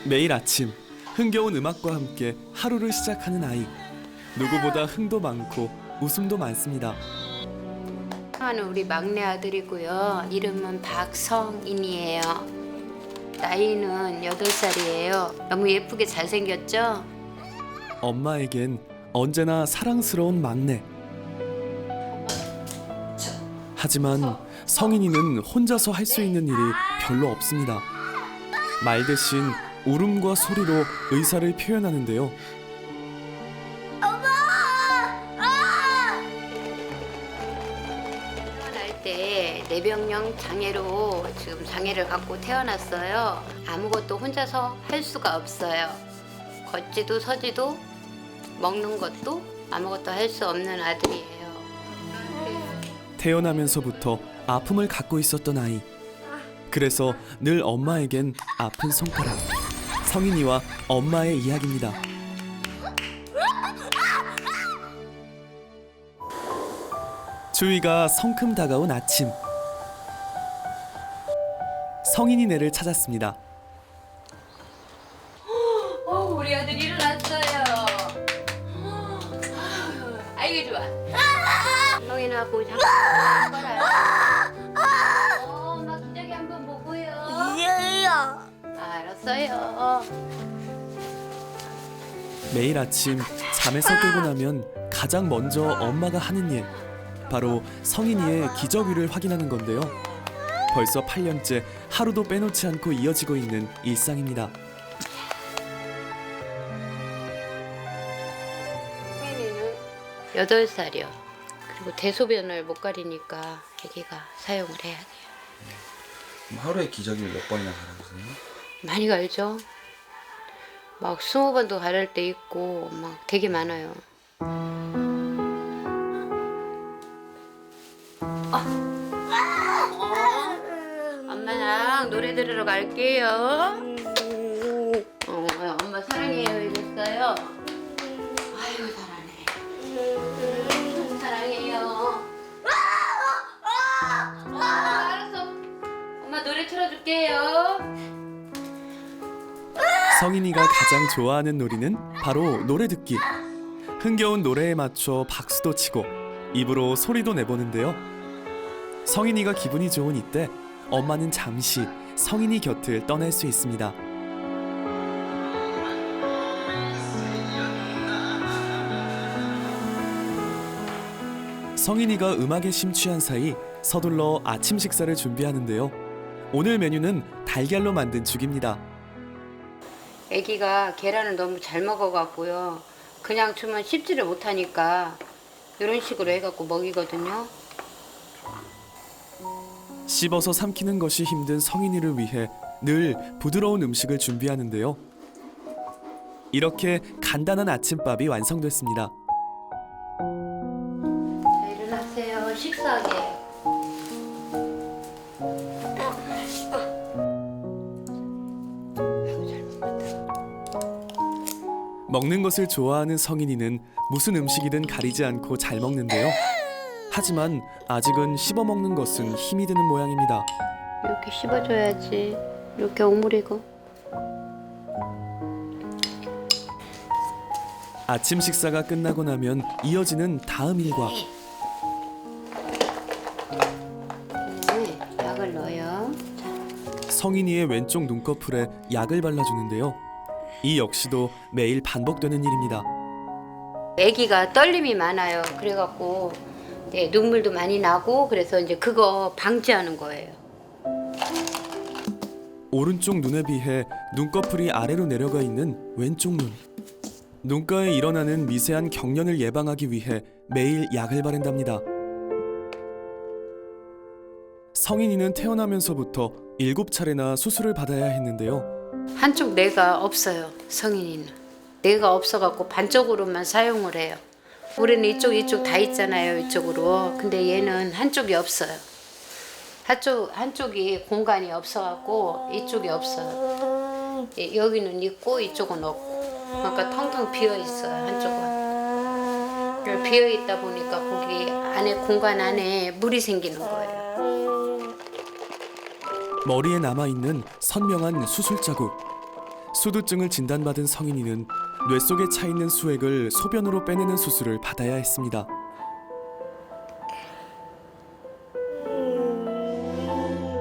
매일 아침 흥겨운 음악과 함께 하루를 시작하는 아이. 누구보다 흥도 많고 웃음도 많습니다. 하는 우리 막내 아들이고요. 이름은 박성인이에요. 나이는 8살이에요. 너무 예쁘게 잘생겼죠? 엄마에겐 언제나 사랑스러운 막내. 하지만 성인이는 혼자서 할 수 있는 일이 별로 없습니다. 말 대신 울음과 소리로 의사를 표현하는데요. 태어날 때 뇌병령 장애로 지금 장애를 갖고 태어났어요. 아무것도 혼자서 할 수가 없어요. 걷지도 서지도 먹는 것도 아무것도 할 수 없는 아들이에요. 태어나면서부터 아픔을 갖고 있었던 아이. 그래서 늘 엄마에겐 아픈 손가락. 성인이와 엄마의 이야기입니다. 주위가 성큼 다가온 아침. 성인이네를 찾았습니다. 우리 아들 일어났어요. 아이고 좋아. 성인아 보고 잠깐 봐라. 엄마 기저귀 한번 보고요. 알았어요. 매일 아침 잠에서 깨고 나면 가장 먼저 엄마가 하는 일, 바로 성인이의 기저귀를 확인하는 건데요. 벌써 8년째 하루도 빼놓지 않고 이어지고 있는 일상입니다. 성인이는 8살이요. 그리고 대소변을 못 가리니까 아기가 사용을 해야 돼요. 하루에 기저귀를 몇 번이나 갈아주세요? 많이 갈죠? 막 20번도 가를 때 있고 막 되게 많아요. 엄마랑 노래 들으러 갈게요. 엄마 사랑해요 이랬어요. 아이고 잘하네. 사랑해요. 알았어. 엄마 노래 틀어줄게요. 성인이가 가장 좋아하는 놀이는 바로 노래 듣기. 흥겨운 노래에 맞춰 박수도 치고 입으로 소리도 내보는데요. 성인이가 기분이 좋은 이때 엄마는 잠시 성인이 곁을 떠날 수 있습니다. 성인이가 음악에 심취한 사이 서둘러 아침 식사를 준비하는데요. 오늘 메뉴는 달걀로 만든 죽입니다. 아기가 계란을 너무 잘 먹어갖고요. 그냥 주면 씹지를 못하니까 이런 식으로 해갖고 먹이거든요. 씹어서 삼키는 것이 힘든 성인이를 위해 늘 부드러운 음식을 준비하는데요. 이렇게 간단한 아침밥이 완성됐습니다. 자, 일어나세요. 식사하게. 먹는 것을 좋아하는 성인이는 무슨 음식이든 가리지 않고 잘 먹는데요. 하지만 아직은 씹어먹는 것은 힘이 드는 모양입니다. 이렇게 씹어줘야지. 이렇게 오므리고. 아침 식사가 끝나고 나면 이어지는 다음 일과 네, 약을 넣어요. 성인이의 왼쪽 눈꺼풀에 약을 발라주는데요. 이 역시도 매일 반복되는 일입니다. 아기가 떨림이 많아요. 그래갖고 네, 눈물도 많이 나고 그래서 이제 그거 방지하는 거예요. 오른쪽 눈에 비해 눈꺼풀이 아래로 내려가 있는 왼쪽 눈. 눈가에 일어나는 미세한 경련을 예방하기 위해 매일 약을 바른답니다. 성인이는 태어나면서부터 7차례나 수술을 받아야 했는데요. 한쪽 뇌가 없어요. 성인이는. 뇌가 없어갖고 반쪽으로만 사용을 해요. 우리는 이쪽 다 있잖아요. 이쪽으로. 근데 얘는 한쪽이 없어요. 한쪽이 공간이 없어갖고 이쪽이 없어요. 여기는 있고 이쪽은 없고. 그러니까 텅텅 비어 있어요. 한쪽은. 비어 있다 보니까 거기 안에 공간 안에 물이 생기는 거예요. 머리에 남아있는 선명한 수술 자국. 수두증을 진단받은 성인이는 뇌 속에 차 있는 수액을 소변으로 빼내는 수술을 받아야 했습니다.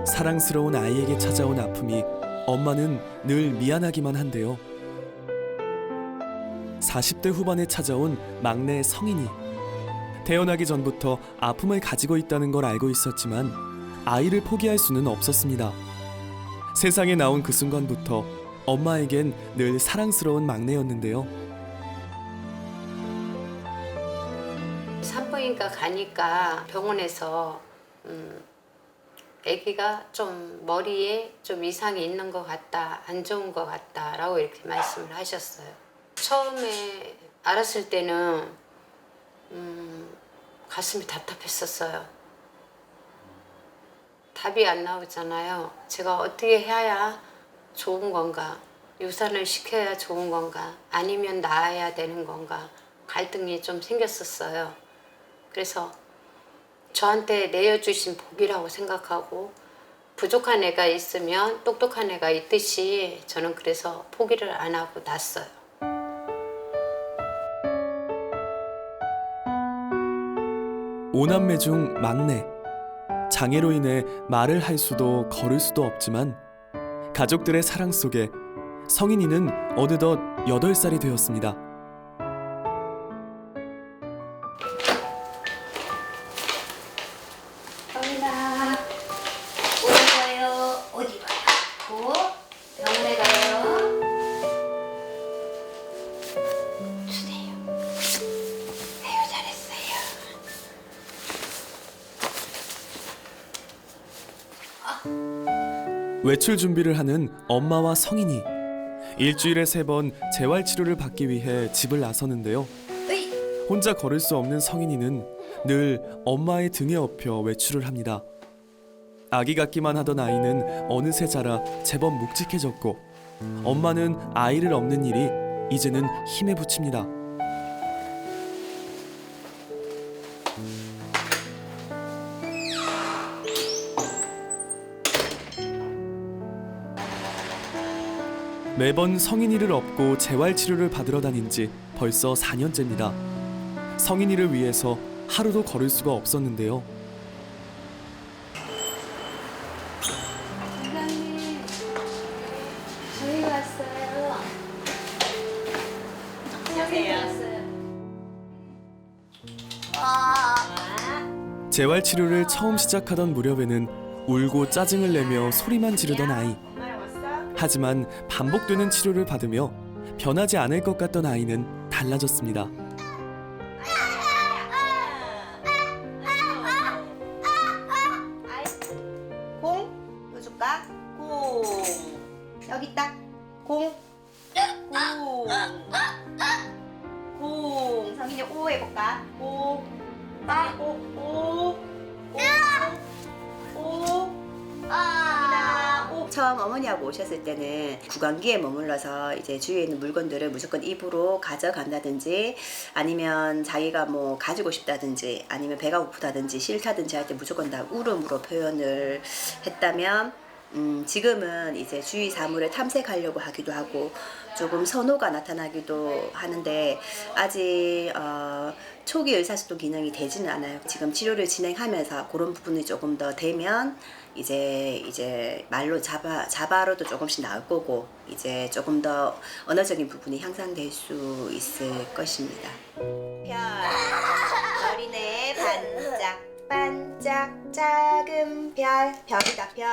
사랑스러운 아이에게 찾아온 아픔이 엄마는 늘 미안하기만 한데요. 40대 후반에 찾아온 막내 성인이 태어나기 전부터 아픔을 가지고 있다는 걸 알고 있었지만 아이를 포기할 수는 없었습니다. 세상에 나온 그 순간부터 엄마에겐 늘 사랑스러운 막내였는데요. 산부인과 가니까 병원에서 아기가 좀 머리에 좀 이상이 있는 것 같다, 안 좋은 것 같다라고 이렇게 말씀을 하셨어요. 처음에 알았을 때는 가슴이 답답했었어요. 답이 안 나오잖아요. 제가 어떻게 해야 좋은 건가? 유산을 시켜야 좋은 건가? 아니면 낳아야 되는 건가? 갈등이 좀 생겼었어요. 그래서 저한테 내어주신 복이라고 생각하고 부족한 애가 있으면 똑똑한 애가 있듯이 저는 그래서 포기를 안 하고 낳았어요. 오남매 중 막내. 장애로 인해 말을 할 수도 걸을 수도 없지만 가족들의 사랑 속에 성인이는 어느덧 8살이 되었습니다. 성인아, 어디 가요? 어디 가요? 병원에 가요? 주세요. 아유, 잘했어요. 외출 준비를 하는 엄마와 성인이 일주일에 3번 재활 치료를 받기 위해 집을 나서는데요. 혼자 걸을 수 없는 성인이는 늘 엄마의 등에 업혀 외출을 합니다. 아기 같기만 하던 아이는 어느새 자라 제법 묵직해졌고 엄마는 아이를 업는 일이 이제는 힘에 부칩니다. 매번 성인이를 업고 재활치료를 받으러 다닌 지 벌써 4년째입니다. 성인이를 위해서 하루도 걸을 수가 없었는데요. 원장님, 저희 왔어요. 저희 왔어요. 재활치료를 처음 시작하던 무렵에는 울고 짜증을 내며 소리만 지르던 아이. 하지만 반복되는 치료를 받으며 변하지 않을 것 같던 아이는 달라졌습니다. 공 보여줄까? 공 여기 있다. 공 성인이 오 해볼까? 오 처음 어머니하고 오셨을 때는 구강기에 머물러서 이제 주위에 있는 물건들을 무조건 입으로 가져간다든지 아니면 자기가 뭐 가지고 싶다든지 아니면 배가 고프다든지 싫다든지 할 때 무조건 다 울음으로 표현을 했다면 지금은 이제 주위 사물을 탐색하려고 하기도 하고 조금 선호가 나타나기도 하는데 아직 초기 의사소통 기능이 되지는 않아요. 지금 치료를 진행하면서 그런 부분이 조금 더 되면 이제 말로 자바로도 조금씩 나올 거고 이제 조금 더 언어적인 부분이 향상될 수 있을 것입니다. 별이네 반짝반짝 작은 별이다 별.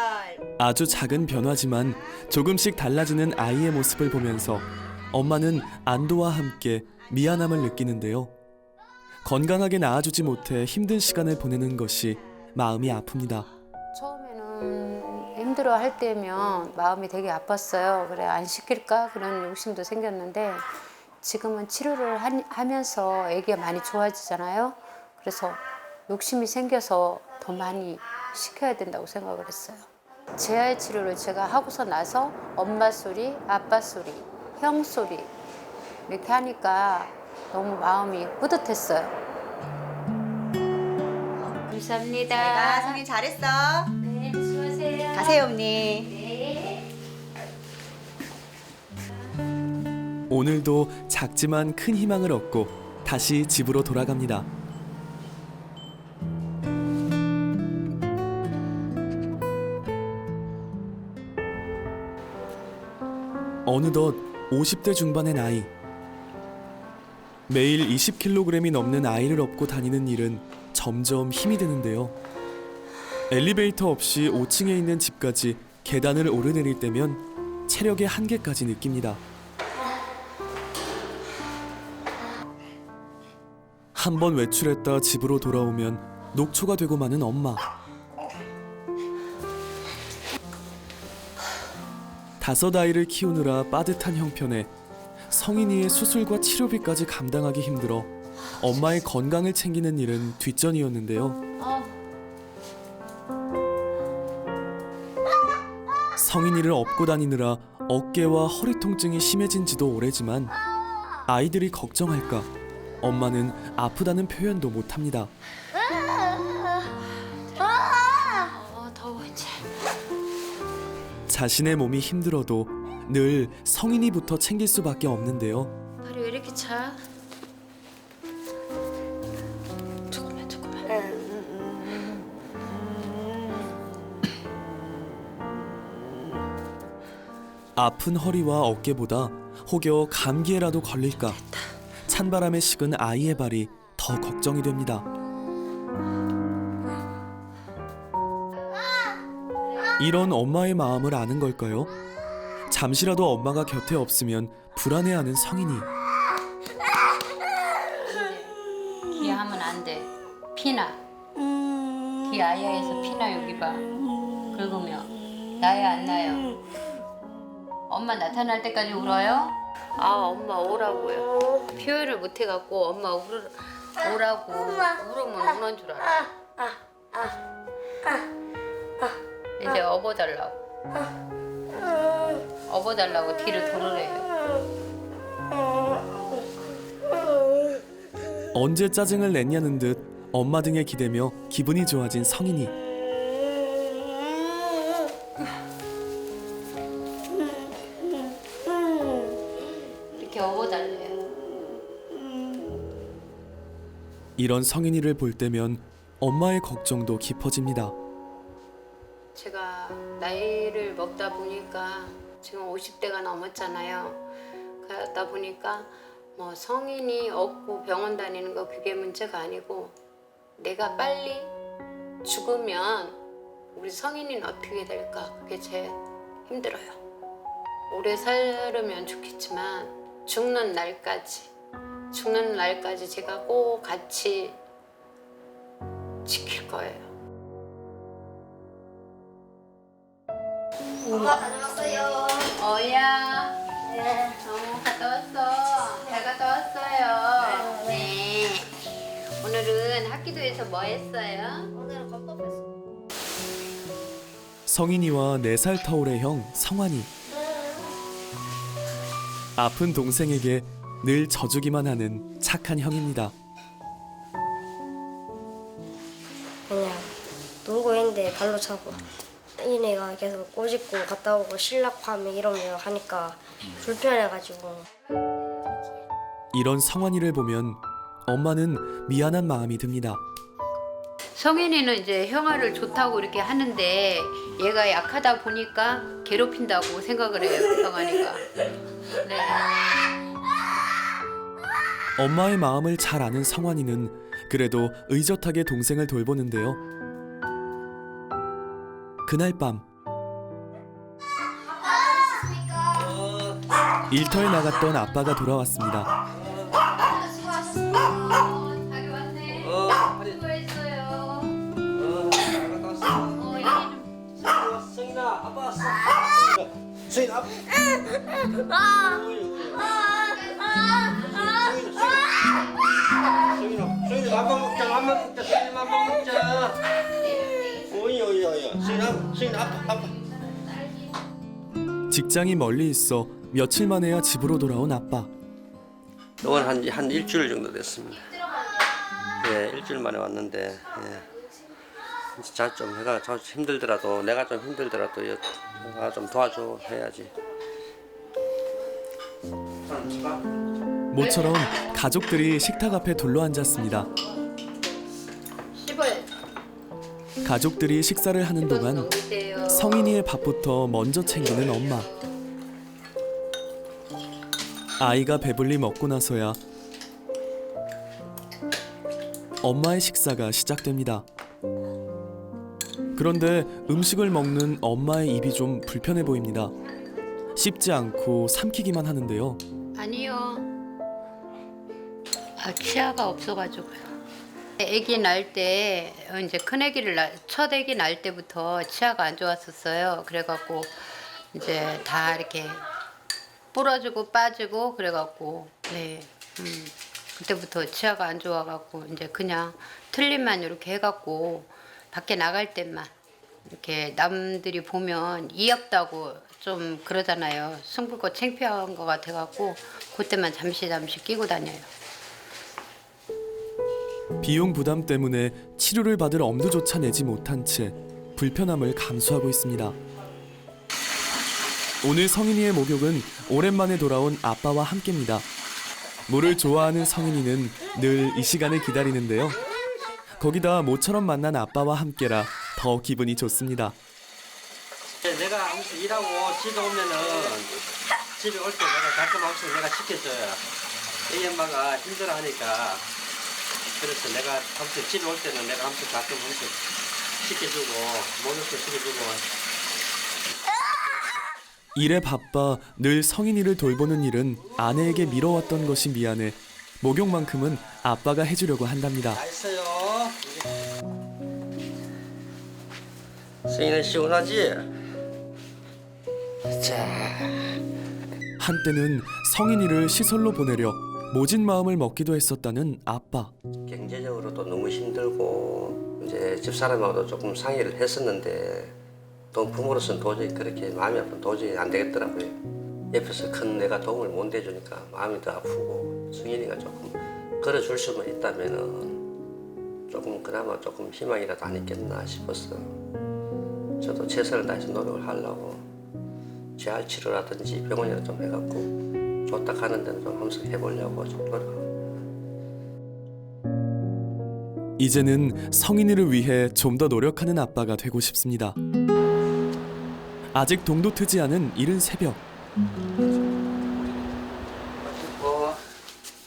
아주 작은 변화지만 조금씩 달라지는 아이의 모습을 보면서 엄마는 안도와 함께 미안함을 느끼는데요. 건강하게 낳아주지 못해 힘든 시간을 보내는 것이 마음이 아픕니다. 처음에는 힘들어 할 때면 마음이 되게 아팠어요. 그래 안 시킬까 그런 욕심도 생겼는데 지금은 치료를 하면서 애기가 많이 좋아지잖아요. 그래서 욕심이 생겨서 더 많이 시켜야 된다고 생각을 했어요. 재활 치료를 제가 하고서 나서 엄마 소리, 아빠 소리, 형 소리 이렇게 하니까 너무 마음이 뿌듯했어요. 감사합니다. 내가 성인 잘했어. 네, 수고하세요. 가세요 언니. 네. 오늘도 작지만 큰 희망을 얻고 다시 집으로 돌아갑니다. 어느덧 50대 중반의 나이. 매일 20kg이 넘는 아이를 업고 다니는 일은 점점 힘이 드는데요. 엘리베이터 없이 5층에 있는 집까지 계단을 오르내릴 때면 체력의 한계까지 느낍니다. 한 번 외출했다 집으로 돌아오면 녹초가 되고 마는 엄마. 5아이를 키우느라 빠듯한 형편에 성인이의 수술과 치료비까지 감당하기 힘들어 엄마의 건강을 챙기는 일은 뒷전이었는데요. 성인이를 업고 다니느라 어깨와 허리 통증이 심해진 지도 오래지만 아이들이 걱정할까 엄마는 아프다는 표현도 못합니다. 더워 이제. 자신의 몸이 힘들어도 늘 성인이부터 챙길 수밖에 없는데요. 발이 왜 이렇게 차? 조금만. 아픈 허리와 어깨보다 혹여 감기에라도 걸릴까 찬바람에 식은 아이의 발이 더 걱정이 됩니다. 이런 엄마의 마음을 아는 걸까요? 잠시라도 엄마가 곁에 없으면 불안해하는 성인이. 기하면 안 돼. 피나. 기 아야에서 피나 여기 봐. 긁으면 나야 안 나요? 엄마 나타날 때까지 울어요? 아 엄마 오라고요. 표현을 못 해갖고 엄마 오라고 울으면 우는 줄 알아. 이제 업어달라고. 업어달라고 뒤를 돌으래요. 언제 짜증을 냈냐는 듯 엄마 등에 기대며 기분이 좋아진 성인이. 이렇게 업어달래요. 이런 성인이를 볼 때면 엄마의 걱정도 깊어집니다. 제가 나이를 먹다 보니까 지금 50대가 넘었잖아요. 그러다 보니까 뭐 성인이 없고 병원 다니는 거 그게 문제가 아니고 내가 빨리 죽으면 우리 성인이는 어떻게 될까 그게 제일 힘들어요. 오래 살으면 좋겠지만 죽는 날까지 제가 꼭 같이 지킬 거예요. 엄마 다녀왔어요. 어야. 네. 갔다 왔어. 잘 갔다 왔어요. 네. 오늘은 학기도에서 뭐 했어요? 오늘은 컵컵했어. 성인이와 4살 터울의 형 성환이. 아픈 동생에게 늘 져주기만 하는 착한 형입니다. 그냥 놀고 있는데 발로 차고 이네가 계속 꼬집고 갔다 오고 실락하면 이러면 하니까 불편해가지고. 이런 성환이를 보면 엄마는 미안한 마음이 듭니다. 성인이는 이제 형아를 좋다고 이렇게 하는데 얘가 약하다 보니까 괴롭힌다고 생각을 해요. 성환이가. 네. 엄마의 마음을 잘 아는 성환이는 그래도 의젓하게 동생을 돌보는데요. 그날 밤 일터에 나갔던 아빠가 돌아왔습니다. 자기 왔네. 수고했어요. 승인아, 아빠 왔어. 승인 아빠. 승인아, 맘만 먹자, 승인 맘만 먹자. 오이. 승인 아빠. 직장이 멀리 있어 며칠 만에야 집으로 돌아온 아빠. 너는 한 일주일 정도 됐습니다. 예, 일주일 만에 왔는데, 예. 잘 좀 해가 좀 힘들더라도 내가 좀 힘들더라도 내가 좀 도와줘 해야지. 모처럼 가족들이 식탁 앞에 둘러앉았습니다. 씹어요. 가족들이 식사를 하는 동안 넘기세요. 성인이의 밥부터 먼저 챙기는 엄마. 아이가 배불리 먹고 나서야 엄마의 식사가 시작됩니다. 그런데 음식을 먹는 엄마의 입이 좀 불편해 보입니다. 씹지 않고 삼키기만 하는데요. 아니요. 치아가 없어가지고요. 아기 날 때 이제 큰 아기를 첫 아기 날 때부터 치아가 안 좋았었어요. 그래갖고 이제 다 이렇게 부러지고 빠지고 그래갖고 네. 그때부터 치아가 안 좋아갖고 이제 그냥 틀림만 이렇게 해갖고 밖에 나갈 때만 이렇게 남들이 보면 이없다고 좀 그러잖아요. 숭불고 창피한 것 같아갖고 그때만 잠시 끼고 다녀요. 비용 부담 때문에 치료를 받을 엄두조차 내지 못한 채 불편함을 감수하고 있습니다. 오늘 성인이의 목욕은 오랜만에 돌아온 아빠와 함께입니다. 물을 좋아하는 성인이는 늘 이 시간을 기다리는데요. 거기다 모처럼 만난 아빠와 함께라 더 기분이 좋습니다. 내가 항상 일하고 집에 오면은 집에 올 때 내가 가끔 항상 내가 시켜줘요. 이 엄마가 힘들어하니까 그래서 내가 항상 집에 올 때는 내가 항상 가끔 시켜주고 목욕도 시켜주고. 일에 바빠 늘 성인이를 돌보는 일은 아내에게 미뤄왔던 것이 미안해 목욕만큼은 아빠가 해주려고 한답니다. 맛있어요. 승희는 시원하지? 자. 한때는 성인이를 시설로 보내려 모진 마음을 먹기도 했었다는 아빠. 경제적으로도 너무 힘들고 이제 집사람하고도 조금 상의를 했었는데 또 부모로서는 도저히 그렇게 마음이 아프면 도저히 안 되겠더라고요. 옆에서 큰 내가 도움을 못 해주니까 마음이 더 아프고 승인이가 조금 걸어줄 수만 있다면은 조금 그나마 조금 희망이라도 안 있겠나 싶었어. 저도 최선을 다해서 노력을 하려고 재활 치료라든지 병원이라 좀 해갖고 좋다 하는 데는 좀 항상 해보려고 좀 노력하고. 이제는 성인이를 위해 좀 더 노력하는 아빠가 되고 싶습니다. 아직 동도 트지 않은 이른 새벽.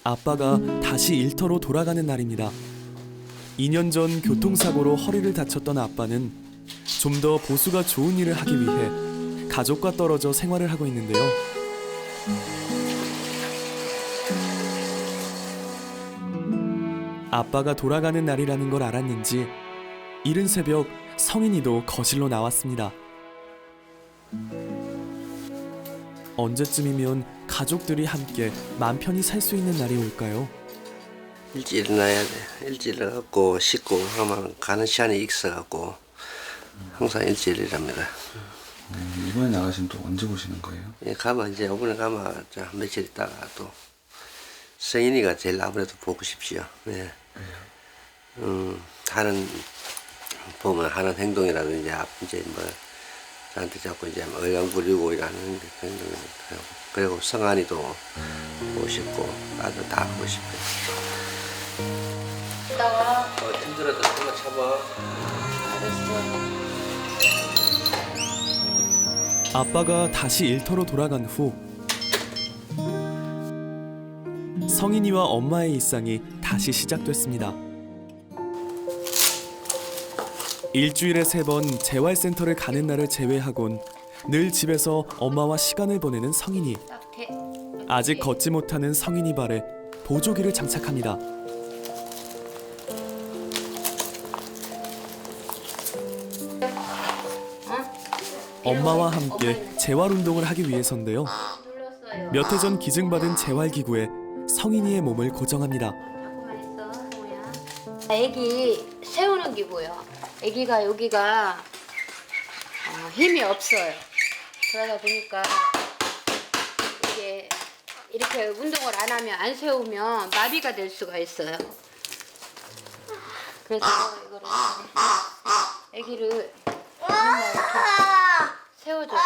아빠가 다시 일터로 돌아가는 날입니다. 2년 전 교통사고로 허리를 다쳤던 아빠는 좀 더 보수가 좋은 일을 하기 위해 가족과 떨어져 생활을 하고 있는데요. 아빠가 돌아가는 날이라는 걸 알았는지 이른 새벽 성인이도 거실로 나왔습니다. 언제쯤이면 가족들이 함께 맘 편히 살 수 있는 날이 올까요? 일찍 일어나야 돼. 일찍 일어나갖고 씻고 하면 가는 시간이 있어갖고 항상 일찍 일합니다. 이번에 나가시면 또 언제 오시는 거예요? 예, 가면 이제 이번에 가면 저 며칠 있다가 또 성인이가 제일 아무래도 보고 싶지요. 예. 하는 보면 하는 행동이라든지 이제 뭐 저한테 자꾸 이제 얼령 부리고 이러는 행동이 그리고 성한이도 보고 싶고 나도 다 하고 싶어요. 힘들어도 정말 참아. 아빠가 다시 일터로 돌아간 후 성인이와 엄마의 일상이 다시 시작됐습니다. 일주일에 3번 재활센터를 가는 날을 제외하곤 늘 집에서 엄마와 시간을 보내는 성인이. 아직 걷지 못하는 성인이 발에 보조기를 장착합니다. 엄마와 함께 재활 운동을 하기 위해서인데요. 몇 해 전 기증받은 재활기구에 성인이의 몸을 고정합니다. 잠깐만 있어, 성우야. 애기 세우는 기구요. 애기가 여기가 힘이 없어요. 그러다 보니까 이게 이렇게 운동을 안 하면 안 세우면 마비가 될 수가 있어요. 그래서 이거를 애기를 맨날 이렇게 세워줘요.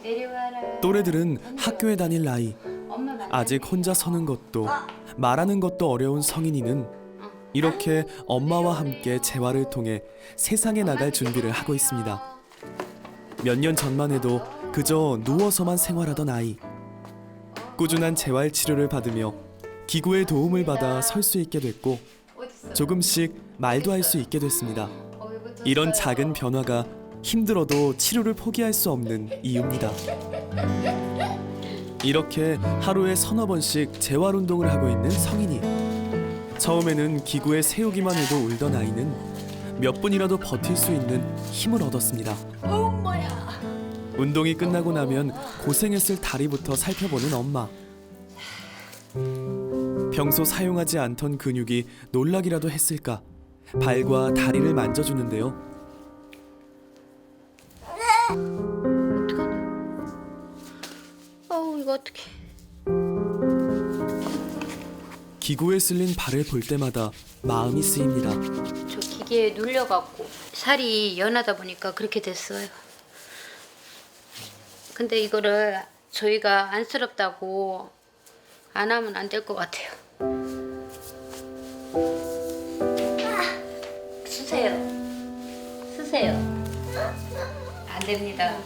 내려와라. 또래들은 학교에 다닐 나이. 아직 혼자 서는 것도 말하는 것도 어려운 성인이는 이렇게 엄마와 함께 재활을 통해 세상에 나갈 준비를 하고 있습니다. 몇 년 전만 해도 그저 누워서만 생활하던 아이. 꾸준한 재활 치료를 받으며 기구의 도움을 받아 설 수 있게 됐고 조금씩 말도 할 수 있게 됐습니다. 이런 작은 변화가 힘들어도 치료를 포기할 수 없는 이유입니다. 이렇게 하루에 서너 번씩 재활 운동을 하고 있는 성인이. 처음에는 기구에 세우기만 해도 울던 아이는 몇 분이라도 버틸 수 있는 힘을 얻었습니다. 운동이 끝나고 나면 고생했을 다리부터 살펴보는 엄마. 평소 사용하지 않던 근육이 놀라기라도 했을까 발과 다리를 만져주는데요. 이거 어떡해. 기구에 쓸린 발을 볼 때마다 마음이 쓰입니다. 저 기계에 눌려갖고 살이 연하다 보니까 그렇게 됐어요. 근데 이거를 저희가 안쓰럽다고 안 하면 안 될 것 같아요. 쓰세요. 쓰세요. 안 됩니다.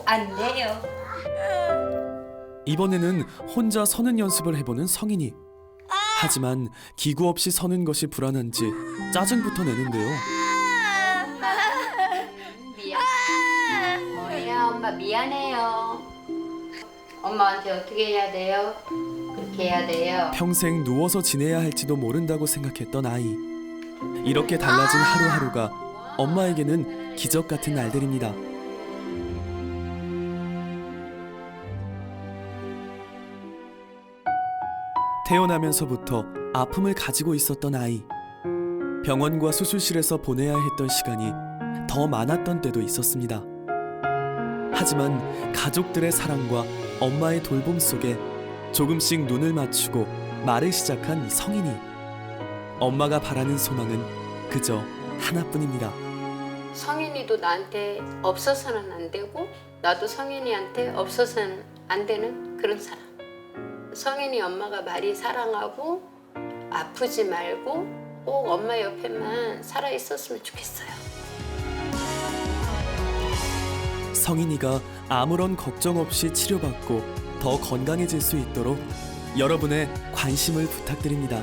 안 돼요. 이번에는 혼자 서는 연습을 해보는 성인이. 하지만 기구 없이 서는 것이 불안한지 짜증부터 내는데요. 뭐야, 엄마 미안해요. 엄마한테 어떻게 해야 돼요? 그렇게 해야 돼요. 평생 누워서 지내야 할지도 모른다고 생각했던 아이. 이렇게 달라진 하루하루가 엄마에게는 기적 같은 날들입니다. 태어나면서부터 아픔을 가지고 있었던 아이. 병원과 수술실에서 보내야 했던 시간이 더 많았던 때도 있었습니다. 하지만 가족들의 사랑과 엄마의 돌봄 속에 조금씩 눈을 맞추고 말을 시작한 성인이. 엄마가 바라는 소망은 그저 하나뿐입니다. 성인이도 나한테 없어서는 안 되고 나도 성인이한테 없어서는 안 되는 그런 사람. 성인이 엄마가 많이 사랑하고 아프지 말고 꼭 엄마 옆에만 살아 있었으면 좋겠어요. 성인이가 아무런 걱정 없이 치료받고 더 건강해질 수 있도록 여러분의 관심을 부탁드립니다.